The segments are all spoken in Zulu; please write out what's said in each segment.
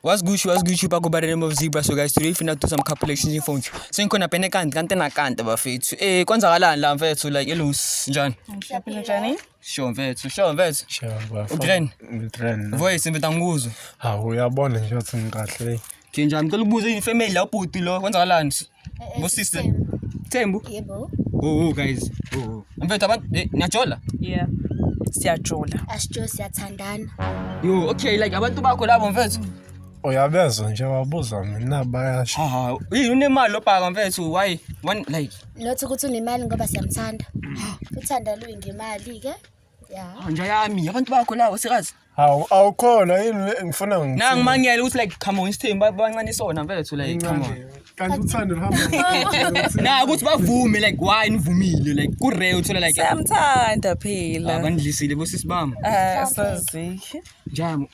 What's Gucci back by the name of Zebra. So guys, today finna do some calculations in phones. So ngikona pene kanti nakanta bafethu. Kwenzakalani la mfethu like elusi njani? Ngiyaphila njani? Sure mfethu. Sure bafethu. Ugren. Voice ngiveta ngikuzwe. Hawu uyabona nje ukuthi ngikahle. Njani ngicela ubuze ifamily la ubhuti lo kwenzakalani? Bo sister. Thembu? Yebo. Oh guys. Oh. Mfethu abantu niyajola? Yeah. Siyajola. Asijo siyathandana. Yo, okay like abantu bakho labo mfethu. Uyabezwa nje wabuza mina bayasho. Yini unemali lobhaka mfethu why one like Lothi ukuthi unemali ngoba siyamthanda. Uthanda lo ngemali ke? Yeah. nje yami abantu bakho labo sikazi. Hawu awukhona yini ngifuna ngithini. Nangimangela ukuthi like come on Sithembu bancane sona mfethu like come on. Kanti uthanda uhamba. Na ukuthi bavume like why nivumile like ku rare uthola like Siyamthanda phela. Abandlisile bosisi bami. Sazi. Jam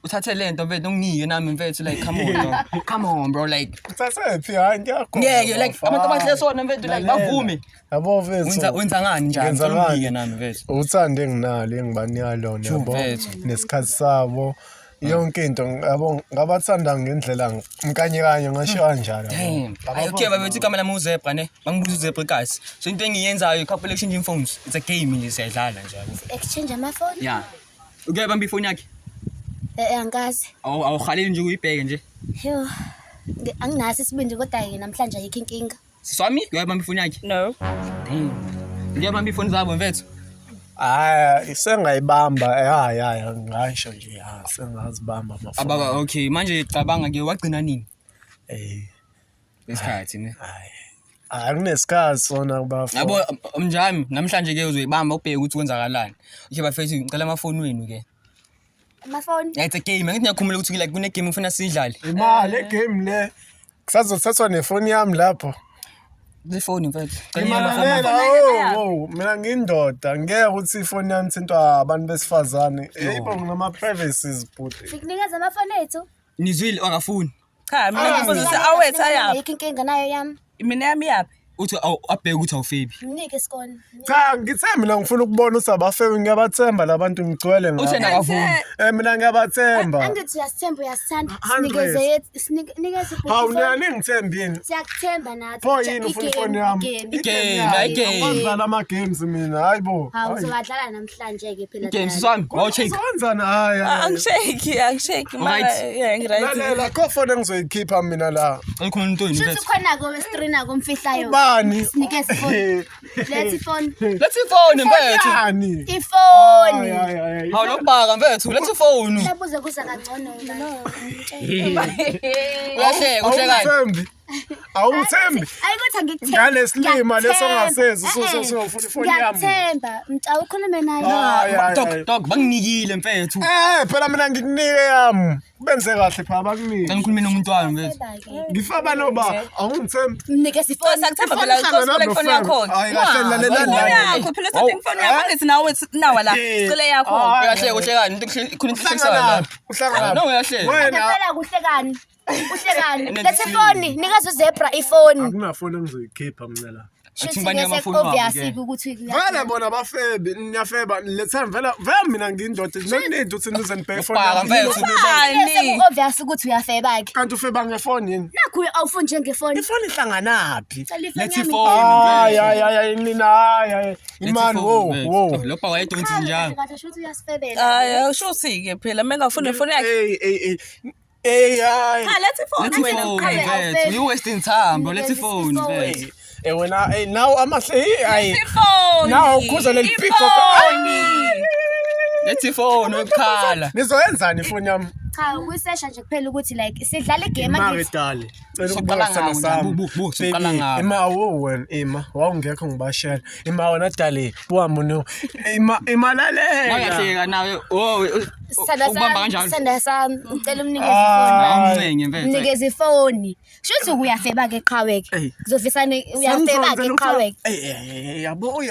uthathe lento mfethu unginike nami mfethu like come on bro. Come on bro like Uthasephi hayi ngiyakho. ngeke like abantu abahle sona mfethu like bavume. Yabo mfethu. Wenza ngani njani unginike nami mfethu. Uthande enginalo engibanika lona yabo. Mfethu. Nesikhathi sabo. Yonke into yabo ngabathanda ngendlela mkanye ngasho kanjalo. Damn. Okay bafethu igama lami uZebra ne. Bangibuza uZebra guys. So into engiyenzayo calculation in phones. It's a game nje siyadlala nje. Exchange amafoni? Yeah. Uke bamba ifoni yakhe. Angikazi. Awukhaleli nje uyibheke nje. Yo. Anginazi isibindi kodwa ke namhlanje ayikho inkinga. Siswami uyabamba ifoni yakhe. No. Damn. Uyabamba ifoni zabo mfethu. Isengayibamba ya ngasho nje sengazibamba amafoni. Ababa okay manje cabanga ke wagcina nini? Lesikhathi ne. Akunesikhathi sona kubafo. Yabo mnjami namhlanje ke uzoyibamba ubheke ukuthi kwenzakalani. Okay bafethu ngicela amafoni wenu ke. Amafoni? Yeah, it's a game. Angithi ngiyakhumula ukuthi like kune game ufuna sidlale. Imali game le. Kusazothathwa nefoni yami lapho. Ifoni mfethu. Mina ngindoda ngeke ukuthi ifoni yami thintwa abantu besifazane. Yebo nginama privacies bhuti. Sikunikeza amafoni ethu? Nizwile angafuni. Cha mina ngifuzisa awetha yaphi. Ayikho inkinga nayo yami. Mina yami yaphi. Uthi abheke ukuthi awufebi. Mnike isikoni. Cha ngithe mina ngifuna ukubona ukuthi abafebi ngiyabathemba labantu ngigcwele ngabo. Uthena akavuni. Mina ngiyabathemba. Angithi uyasithemba uyasithanda. Sinikeze yethu sinikeze ibhuti. Hawu nani ngithembini. Siyakuthemba nathi. Pho yini ufuna ifoni yami? Game. Ngidlala ama games mina hayibo. Hawu uzodlala namhlanje ke phela. Games sami. Wawucheck. Wenzani hayi. Angisheki mara yeah ngiright. La khofona engizoyikhipha mina la. Ayikhona into yini Futhi mfethu. khona ko streamer komfihlayo. Bani? Sinikeze ifoni. Let's phone. Let's ifoni mfethu. Yani. Ifoni. Hawu lokubhaka mfethu. Let's ifoni. Labuze kuza kangcono no. Uyahleka uhlekani. Awuthembi. Ayikuthi ngikuthemba. Ngalesilima lesongasezi sofuna ifoni yami. Ngiyathemba. Mca ukhulume naye. Dog banginikile mfethu. Phela mina ngikunike yami. Benze kahle pha bakunike. Ngikhuluma nomuntu wami mfethu. Ngifaba noba awungithembi. Mnikeze ifoni. Sakuthemba phela ukuthi ifoni yakho. Hayi kahle lalelani. Yakho phela sothi ifoni yakho ngithi nawe nawa la. Cele yakho. Uyahleka uhlekani ikhona into ehlekisana. Uhlangana. No uyahleka. Phela kuhlekani. Uhlekani. Let's ifoni. Nikaze uZebra ifoni. Akunafoni engizoyikhipha mina la. Athi ngibani amafoni wabo obvious ke. ukuthi Vele bona bafebi niyafeba letha vela mina ngiyindoda nokuningi uthi nize nibheke ifoni Ubhaka mfethu. Bani? obvious ukuthi uyafeba ke. kanti ufeba ngefoni yini Nakho awufuni njengefoni. ifoni ihlanganaphi Let's Ifoni. ifoni. hayi nina hayi imani wo Lopha wayedonsi njalo. Kade shothi uyasifebela. Hayi ushuthi ke phela mengafuna ifoni yakhe. hayi Cha let's ifoni Let's wena. ifoni mfethu. You wasting time bro. Let's ifoni mfethu. wena now amahle hayi Ifoni. Now ukhuza leli pico. Let's ifoni ukukhala. nizoyenzani ifoni yami Cha ukuyisesha nje kuphela ukuthi like sidlala igame angithi. Maridali Soqala ngawo, soqala ngawo. Ima wena ima wawungekho ngibashela ima wena dali buhamuno ima lalela Mayahleka nawe. Oh ubamba kanjalo. Sanda sami ngicela umnikeze ifoni. Awumncenge mfethu. Mnikeze ifoni. Shuthi uyafeba ke qhaweke. Kuzofisane uyafeba ke qhaweke. yabo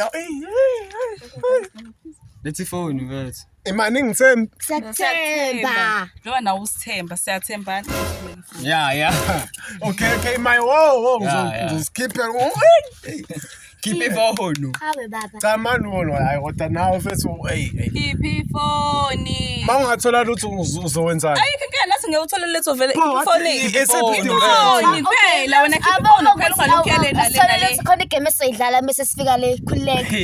Let's ifoni mfethu. imani ngithembi Siyakuthemba. Njoba nawe usithemba siyathembana. Yeah. okay my wo Yeah. ngizoskiphe Keep ifoni. Hawe baba. cha mani wona hayi kodwa nawe mfethu Keep ifoni. mawungathola lutho uzowenzani Ayikho ngeke ngathi ngiyawuthola letho vele Pho, ifoni. Ifoni. Phela wena khipha ifoni phela ungalukele nale. Khona igame esiyidlala bese sifika le khululeka.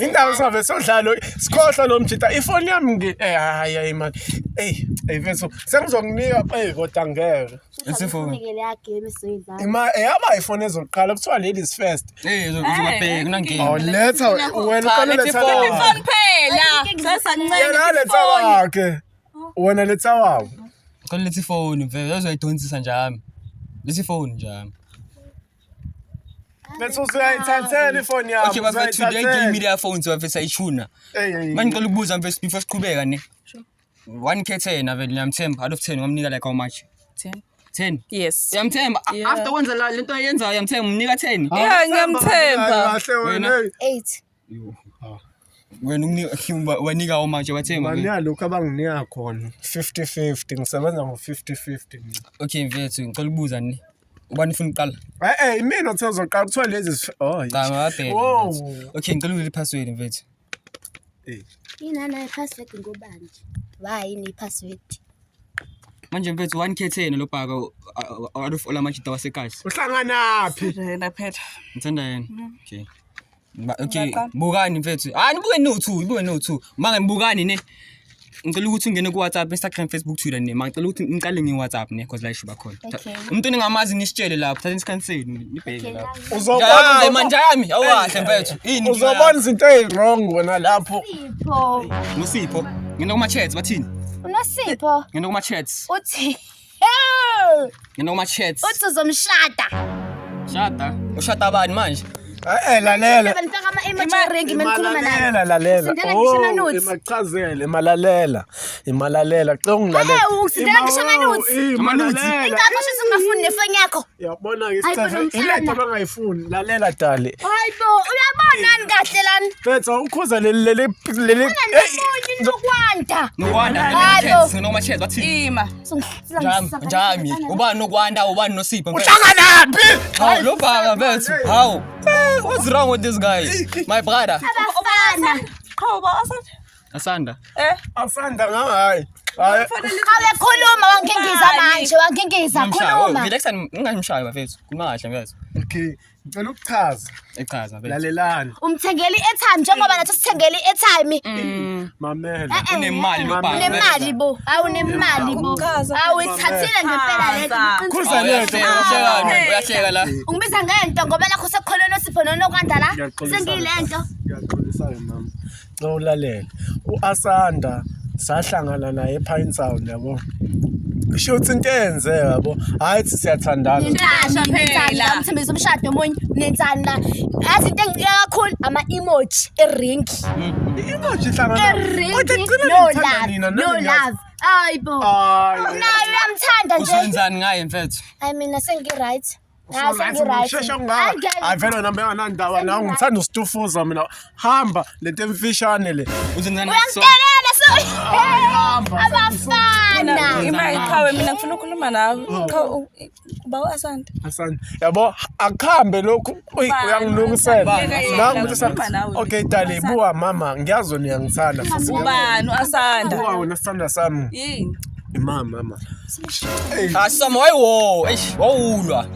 Indawo sabe sodlalo sikhohla lo mjita ifoni yami hayi man mfethu sengizokunika kodwa ngeke Isifoni. Ngeke le game esiyidlala. yaba ifoni ezoqala kuthiwa ladies first Uzobabheka kunankinga. letha wena uqale letha Ifoni phela. Sasancane. yena letha wakhe wena letha wawo Khona lethi phone mfethu uzoyidonsisa njami. Lethi phone njami. Let's usayithathela ifoni yami. Okay bafethu today game media phones bafethu ayithuna. Manje ngicela ukubuza mfethu before siqhubeka ne. 1k 10 vele ngiyamthemba out of 10 ngamnika like how much? 10. Yes. Yamthemba after wenza la lento ayenzayo yamthemba umnika 10. Yeah, ngiyamthemba. Kahle wena. 8. Wena unika wanika how much wathemba. Baniya lokho abanginika khona 50-50 ngisebenza ngo 50-50. Okay mfethu ngicela ukubuza ne. Ubani ufuna uqala? Mina uthozoqala kuthiwa lezi Cha ngabheka. Okay ngicela ukule password mfethu. Inana password ngobani? Why ni password? Manje mfethu 1k 10 lo bhaka out of all amajita wasekhaya. Uhlanganaphi? Yena phela. Ngithanda yena. Okay. Okay, bukani mfethu. Nibuke no 2. Manje ngibukani ne. Ngicela ukuthi ungene ku WhatsApp, Instagram, Facebook, Twitter ne. Manje ngicela ukuthi ngiqale ngi-WhatsApp ne because la isho bakhona. Umuntu engamazi nisitshele lapho, thatha isikhathi senu, nibheke lapho. Uzobona manje yami, awahle mfethu. Yini? uzobona izinto ezirong wena lapho. Sipho. Musipho. Ngena kuma chats bathini? Unosipho. Ngena kuma chats. Uthi Ngena kuma chats. uthi uzomshada. Shada. Ushada bani manje? Lalela. Bafaka ama-emoji ring menikhuluma naye. Lalela. Sindana ngisho ama-notes. Imachazele, imalalela. Cela ungilalela. Sindana ngisho ama-notes. Ingakho shithi ungafuni nefoni yakho. Yabona ngisithathe ilethe bangayifuni. Lalela dali. Hayibo, uyabonani kahle lana? Bethu ukhuza leli Nokwanda. Nokwanda Hayibo. chats, ngena kuma chats bathini? Ima. Njami. Ubani nokwanda, ubani nosipho mfethu. Uhlanganaphi? Hawu lo bhaka mfethu. Hawu. What's wrong with this guy? My brother. Abafana. Qhoba asanda. Asanda. Asanda ngahayi. Hayi. Awe khuluma wangingiza manje, wangingiza khuluma. Relaxa ngingashaya bafethu. Kuma kahle mfethu. Okay. Ngicela ukuchaza. Echaza mfethu. Lalelani. Umthengeli i-airtime njengoba nathi sithengeli i-airtime. Mamela. Unemali lo bhaka. Unemali bo. Awunemali bo. Awuyithathile ngempela lethu. Khuza lethe. Uyahleka la. Ungibiza ngento ngoba lakho sekukholona uSipho nonokwanda la. Ngiyaxolisa. Sengilento. Ngiyaxolisa mama. Ngawulalela. UAsanda sahlangana naye ePine Town yabo. Kusho ukuthi into enze yabo. Hayi siyathandana. Phela. Umthembiso umshado omunye nensani la. Yazi into engicika kakhulu ama-emoji e-ring. Emoji hlangana. No love. Hayibo. Nayo uyamthanda nje. Usenzani ngaye mfethu? Mina sengi-right. Shesha ngaka. Avela nami anandawa nawe ngithanda usitufuza mina. Hamba lento emfishane le. Usenzani Uyamtelela abafana. Ima iqhawe mina ngifuna ukukhuluma nawe. Uba asanda. Asanda. Yabo akhambe lokhu uyangilungisela. Nangu okay dali buwa mama ngiyazo niyangithanda. Ubani asanda? Buwa wena sanda sami. Yini? Mama. Asama wayiwo, wawulwa.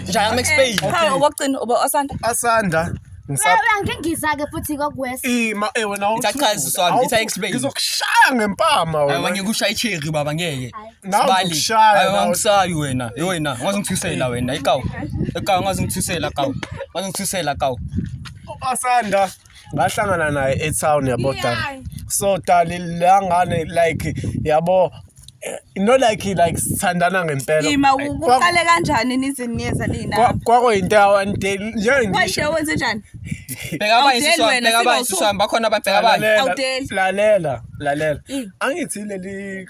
Njaya ngexplain. Cha okwagcina uba asanda. Asanda. Uyangingiza-ke futhi kokwesa. Wena Ithachaza swami, explain. Ngizokushaya ngempama wena. Hayi ngikushaya icherry baba ngeke. Nawe ukushaya. Hayi wangisabi wena. Wena ngaze ngithusela wena ikawu. Ikawu ngaze ngithusela kawu. Ngaze ngithusela kawu. Asanda ngahlangana naye eTown yabo dali. So dali langane like yabo like sithandana ngempela. Ima uqale kanjani niziniyeza lina? Kwakuyinto yawante nje Manje wenze njani? Bheka abayisi swami bakhona ababheka abayi. Lalela. Angithi leli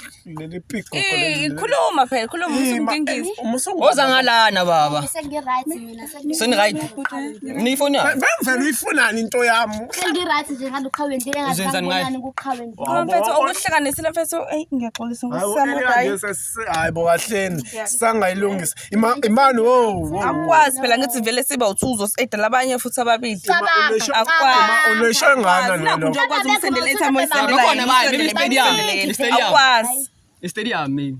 pico Khuluma phela, khuluma usungingiza. Oza ngalana baba. Sengi-right mina. Seni-right. Nifoni yakho. Vele uyifunani into yami? Sengi-right nje ngalo qhawenti engazibonani kuqhawenti. Mfethu okuhlanganisile mfethu ngiyaxolisa ngosami. Hayi bo kahleni sangayilungisa imani Akwazi phela ngithi vele siba uthuzo edala abanye futhi ababili. Unoshangana Nokwazi umsendele ethamwe Bakhona bayi, maybe stadium. Akwazi. Stadium mimi.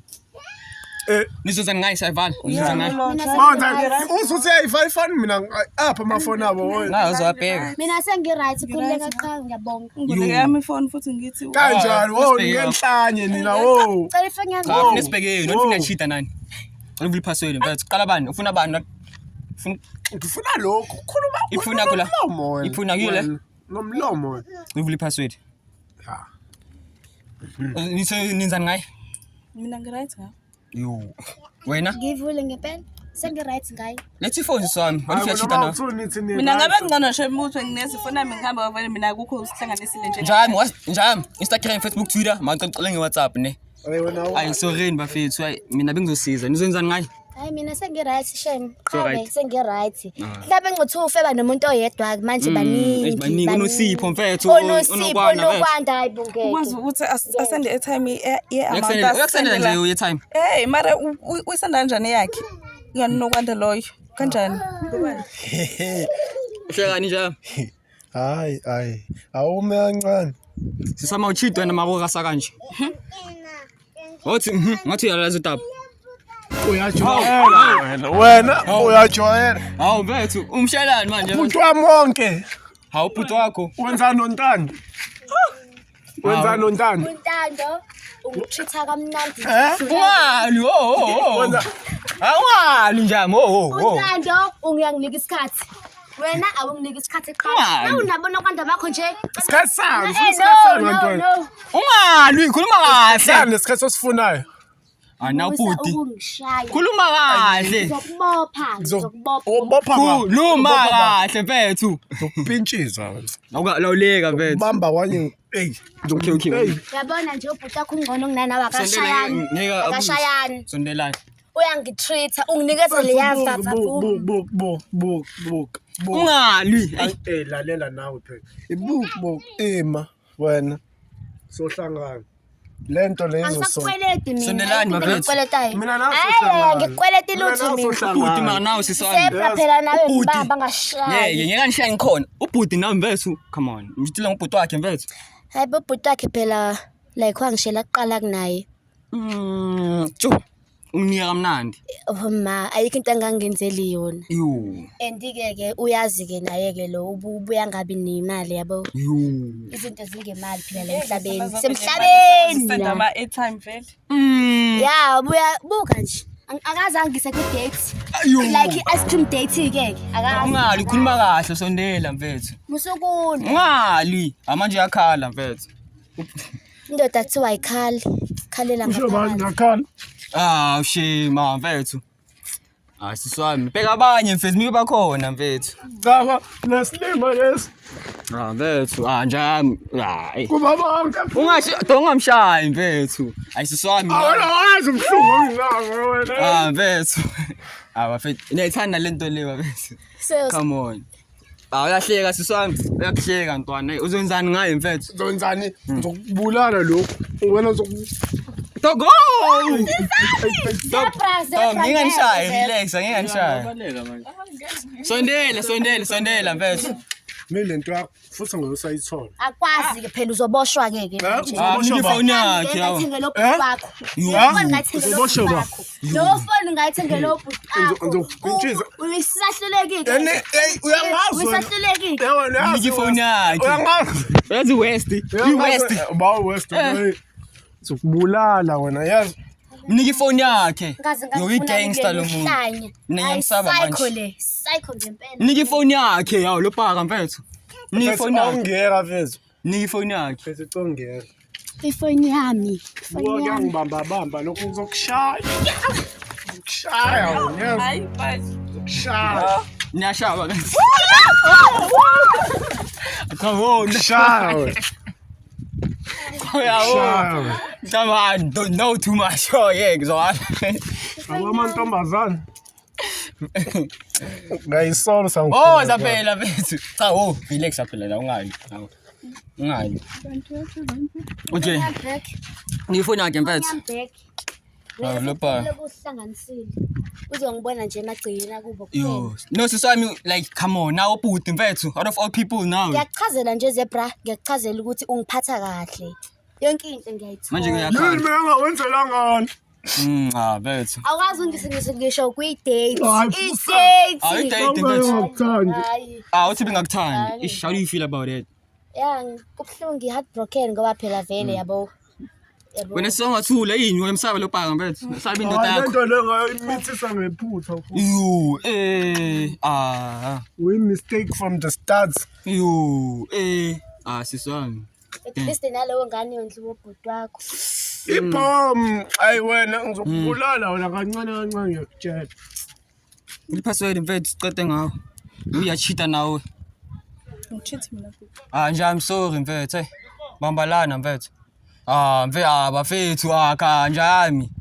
Nizozana ngayi sayivala. Manje usuthi ayifani mina apha amafoni abo wena. Ngazobheka. Mina sengi-right khululeka cha ngiyabonga. Ngibuleke yami ifoni futhi ngithi Kanjani wo ngenhlanye nina wo. Cela ifoni yami. Cha ufuna sibhekeni, ufuna cheat nani? Uvula ipassword mfethu. Qala bani? Ufuna bani? Ngifuna lokho. Khuluma. Ifuna kula. Ifuna kule. Nomlomo. Uvula ipassword. Ha. Nizani ngayi? mina ngi-right ngayo. Yo. Wena? Ngivule ngempela. Sengi-right ngayo. Lethi phone sami. Wena cheat na. Mina ngabe ngcono shemutho nginezifoni yami ngihamba bavele mina akukho usihlanganisile nje. Njami, Instagram, Facebook, Twitter, mangicela nge-WhatsApp ne. Ayi sorry bafethu, hayi mina bengizosiza. Nizenzani ngayi? Hayi mina sengi-right shem. right. Sengi-right. Mhlawumbe ngithufe eba nomuntu oyedwa manje baningi. Baningi unosipho mfethu, unokwanda hayi bungeke. Ukwazi ukuthi asende airtime ye-amount uyakusendela nje uye-time. Hey mara uyisenda kanjani yakhe? Ngani nokwanda loyo. Kanjani? Uhlekani njalo? Hayi. Awume kancane. Sisama ucheat wena maroka sakanje. Wathi ngathi uyalaza utap. Uyajwayela wena uyajwayela. Hawu mfethu, umshelani manje. Umuntu wami wonke. Hawu bhuti wakho. Wenza nontando. Untando ungitreat-a kamnandi. Ungani Wenza awali njami Untando ungiyanginika isikhathi. Wena awunginika isikhathi eqala. Nawunabona kwanda bakho nje. isikhathi sami, No. ungali khuluma kahle. Sami isikhathi osifunayo. Ana bhuti Ungishaya. khuluma kahle. Ngizokubopha. Khuluma kahle mfethu. Ngokupintshiza. Awukalawuleka mfethu. Bamba kwanye Okay. Yabona nje ubhuti wakho ungcono kunanawe akashayani. Akashayani. Sondelani. Uyangitreat-a unginikeza leya mfafa. Buk. Ungali. Lalela nawe phela. Buk ema wena. Sohlangana. Lento lezo Angisakweleti mina. Sondelani mafethu. Ngikweletayo. Mina nawe sohlangana. Ngikweleti lutho mina. Ubhuti mara nawe sisami. Sepha phela nawe ngibamba ngashayi. Ngeke ngishaye ngikhona. Ubhuti nawe mfethu. Come on. Ngitshela ngobhuti wakhe mfethu. Hayi bobhuti wakhe phela like wangishela kuqala kunaye. Unginika kamnandi. Ma ayikho into engangenzeli yona. Yo. Andike uyazi ke naye ke lo ubuya ngabi nemali yabo. Izinto zingemali phela la emhlabeni. Semhlabeni. Senda ama airtime vele. Yeah, buka nje. Akaze angise ku date. Like ice cream date ke. Akaze. Ungali khuluma kahle sondela mfethu. Musukuni. Ungali amanje yakhala mfethu. Indoda kuthiwa ayikhali. Khalela ngaphakathi. ngakhala. Shema mfethu. Siswami. Bheka abanye mfethu mibe bakhona mfethu. Ngaba nesilima lesi. Mfethu, njami. Hayi. Kuba bonke. Ungamshayi mfethu. Ayisiswami. Awona wazi umhluko onginako wena. Mfethu. Mfethu. Niyayithanda lento leyo mfethu. Come on. Uyahleka siswami. Uyakuhleka ntwana. Uzenzani ngaye mfethu? Uzenzani? Ngizokubulala lokho. Wena Go! Nginganishayi, relax, nginganishayi. Sondela mfethu. Mina lento yakho futhi ngiyosayithola. Akwazi ke phela uzoboshwa ke manje. Nike phone yakhe yawo. Ngithengele ubhuti wakho. Phone ngayithengele ubhuti wakho. Lo phone ngayithengele ubhuti wakho. Uyisahlulekile. Uyangazi wena. Uyisahlulekile. Nike phone yakhe. Uyangazi. Yazi West. West. Ba West. Zokubulala wena yazi. Nike phone yakhe. Ngaze Ngiyigangster lo muntu. Niyamsaba manje. Psycho ngempela. Nike phone yakhe yawo lo phaka mfethu. Nike phone yakhe. Ongera mfethu. Nike phone yakhe. Mfethu congera. Ifoni yami. Ngiyangibamba lokho ngizokushaya. Ngikushaya wena. Hayi bathi. Ngikushaya. Niyashaba mfethu. Come Shaya wena. on. I don't know too much. Oh yeah, ngizwala. Amantombazana. Ngayisolo sangikhuluma. Zaphela mfethu. Cha relax phela la ungali. Ungali. Okay. Ngifuna yakhe mfethu. Lapha. Lokuhlanganisile. Uzongibona nje emagcina kubo Yo, no siswami like come on now ubhuti mfethu out of all people now. Ngiyachazela nje zebra, ngiyachazela ukuthi ungiphatha kahle. yonke into ngiyayithola. Manje Yini ngiyakhala. mina ngawenzelanga Bethu. Awukwazi ngisho kwi-date. Hayi, I-date mfethu. ngakuthandi. Hayi. Uthi bengakuthandi. Ish, how do you feel about it? Ya, kubuhlungu heartbroken ngoba phela vele yabo. Wena songathula yini wemsaba lo bhaka mfethu. Sabe indoda Hayi yakho. lento le ngayimithisa ngephutha. We-mistake from the start. Siswami. At least nalowo ngane yondlu wobhuti wakho. Ibhom, ayi wena ngizokubulala wena kancane kancane ngiyakutshela. Ipassword mfethu siqede ngawo. Uyachita nawe. Ngichithi mina. Nje I'm sorry mfethu. Bambalana mfethu. Bafethu kanjani?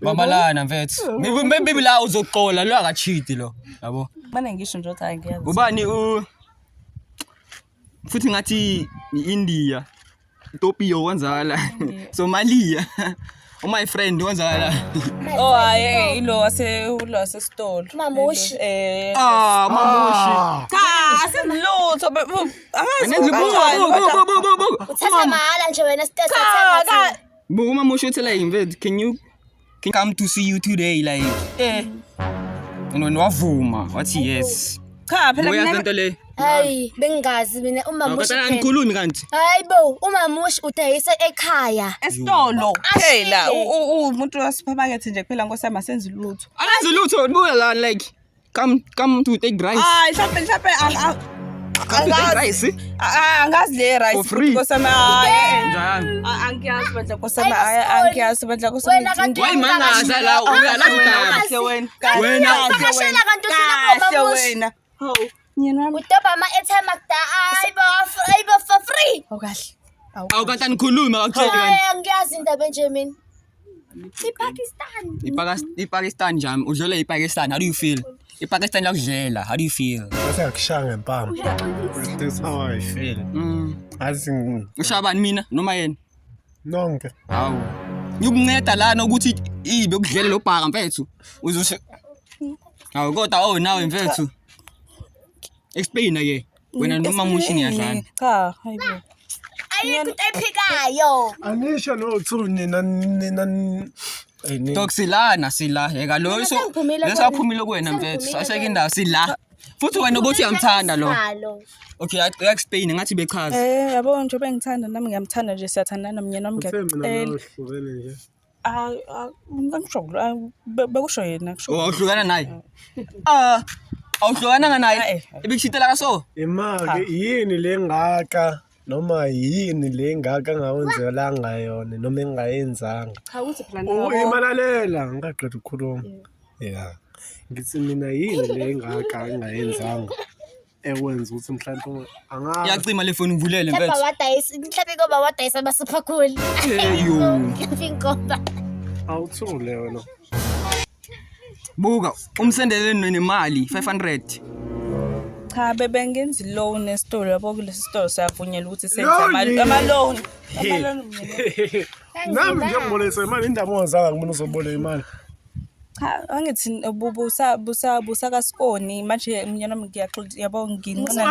Bambalana mfethu. Maybe la uzoqola lo akachiti lo. Yabo. Manje ngisho nje ukuthi angiyazi. Ubani futhi ngathi iIndia. Ethiopia wenzala. Somalia. My friend wenzala. Oh hayi ilo wase store. Mamushi. Mamushi. Asilutho Uthatha mahala nje wena sithatha. Mamushi uthi like mfethu can you come to see you today like wavuma wathi yes. Cha phela Uyazi mina into le. Hayi bengazi mina umamushi. Kodwa angikhulumi kanti. Hayibo umamushi udayisa ekhaya. esitolo phela umuntu wasupermarket nje kuphela ngosama senza lutho. Alenze lutho buya la like come to take rice. Hayi mhlawumbe Rice. angazi le rice For free. ngosama Njani? angiyazi bandla ngosama angiyazi bandla ngosama. Wena kanti Why mangaza la uyalanda? Wena Kashela kanti usina wena. Ho. Nyena wami. Udoba ama-airtime akudala ayibo for free. Awukahle. awukanti anikhulumi akutsheli kanti. Hayi angiyazi indaba enje mina. iPakistan njani udlala iPakistan how do you feel? iPakistan yakudlela how do you feel? Bese akushaya ngempama. That's how I feel. Azi Ushabani mina noma yena? nonke. Hawu. Ngikunceda lana ukuthi ibe ukudlela lo bhaka mfethu. Uzosho. Hawu kodwa nawe mfethu. Explain ke. Wena noma mushi niyadlana. Cha hayibo. Ayikho into ephikayo. Anisho no two nina Toxilana sila eka lo lesaphumile kuwena mfethu saseke indawo sila futhi wena ubuthi uyamthanda lo. Okay explain ngathi bechaza. Yabo nje bengithanda nami ngiyamthanda nje siyathandana mina nami nje. ngisho bekusho yena kusho. Awuhlukana naye. Awuhlukana naye. Ebekushitela kaso. Imake yini lengaka noma yini lengaka ngawenzelanga yona noma engayenzanga. Cha uthi plan Imalalela ngaqeda ukukhuluma. Yeah. Ngithi mina yini lengaka engayenzanga. Ekwenza ukuthi mhlawumbe angazi. Iyacima le phone uvulele mfethu. Lapha wadayisa mhlawumbe ngoba wadayisa abasupha cool. Yo. Ngiyinkoba. Awuthule wena. Buka umsendele nemali 500. cha bebengenza loan esitolo yabo kulesi sitolo siyavunyelwa ukuthi senze ama-loan. Nami ngiyaboleka imali indaba ongazanga ngibona uzoboleka imali. Cha angithi busa kaSikoni manje umnyana wami ngiyaxoxa yabo nginqina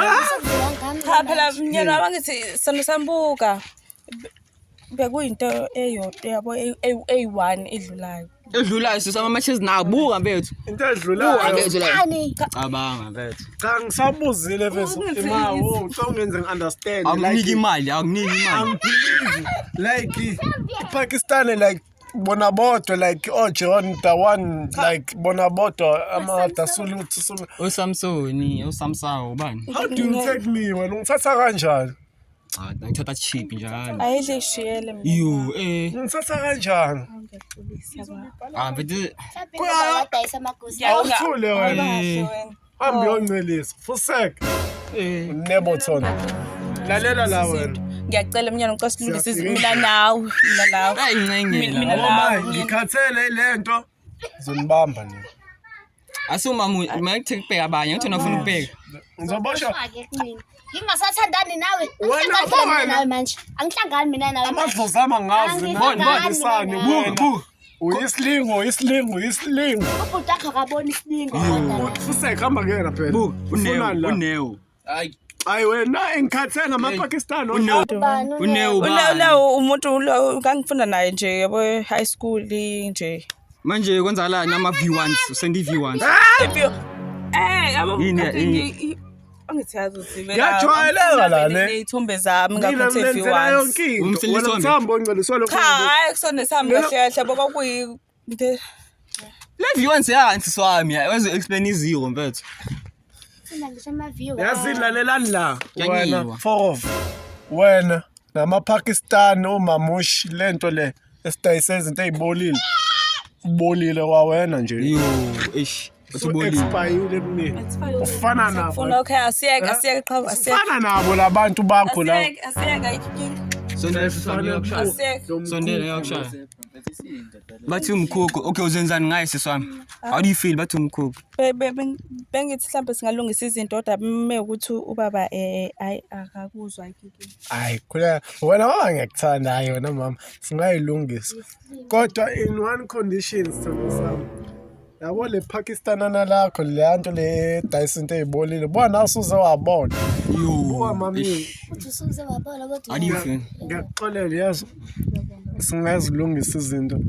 cha phela umnyana wami ngithi Sambuka bekuyinto eyodwa yabo A1 edlulayo. Edlulayo sisama matches nabuka mfethu. Into edlulayo. Ani. Cabanga mfethu. Cha ngisabuzile mfethu imali ungenze ngiunderstand Akuniki imali, akuniki imali. Like Pakistan like bona bodwa like John the one like bona bodwa amada Sulu. uSamsoni ubani? How do you take me wena ungithatha kanjani? Ngithatha cheap njalo. Ayidle shiyele mina. Yo Ngithatha kanjani? mfethu Wadayisa amagosi. Awuthule wena. Hambi yoncelisa. Fusek. Neboton. Lalela la wena. Ngiyacela umnyana ngicela silungise mina nawe. ayincengela. Mina Mama ngikhathele lento. Zonibamba nini? Asuma mayitheke ubheka abanye ngithi nafuna ukubheka. Ngizobosha. Ngingasathandani nawe. Wena Angihlangani nawe manje. Angihlangani mina nawe. Amadlozi ama ngazi Angifangani bonibambisane mina wena. Uyislingo. Ubhuti wakho akabona isilingo. Fusek hamba kuyena phela. Uneo. Hayi Hayi wena engikhathe ngamaPakistan umuntu lo ngangifunda naye nje yabo high school nje. Manje kwenzala nama V1s usendi V1s. Yabo angithazi ukuthi ngiyajwayeleka la ne ithombe zami ngaphethe V1s. wena mthambo ongceliswa lokho Hayi kusone sami kahle kahle ngoba kuyi Le V1s yansisi wami waze explain iziko mfethu. yazidlalelani la wena Kuyanyiwa. 4 of wena namaPakistan omamushi lento le esidayisa izinto ezibolile ubolile kwawena nje Yo eish usubolile. expire kunini ufana nabo ufuna okay asiyeke qhawe asiyeke ufana nabo labantu bakho la asiyeke Sondela yakushaya. Bathi umkhukhu okay uzenzani ngaye siswami? How do you feel bathi umkhukhu? bengithi mhlawumbe singalungisa izinto kodwa beme ukuthi ubaba akakuzwa ikiki. hayi khula wena wangekuthanda hayi wena mama singayilungisa kodwa in one condition sami yabo le Pakistanana lakho le nto le Dyson ezibolile bona usuze wabona buka mami How do you feel? ngiyaxolela yazi singazilungisa izinto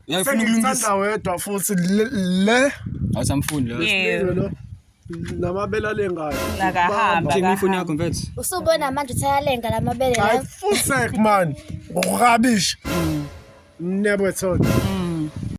Uyafuna ukulungisa? sengithanda wedwa futhi le Awusamfundi lo. lo namabela lengayo Nakahamba Kimi ifoni yakho mfethu. Usubona manje uthayalenga lamabele hayi la. full sec man ngokukabisha nebo thona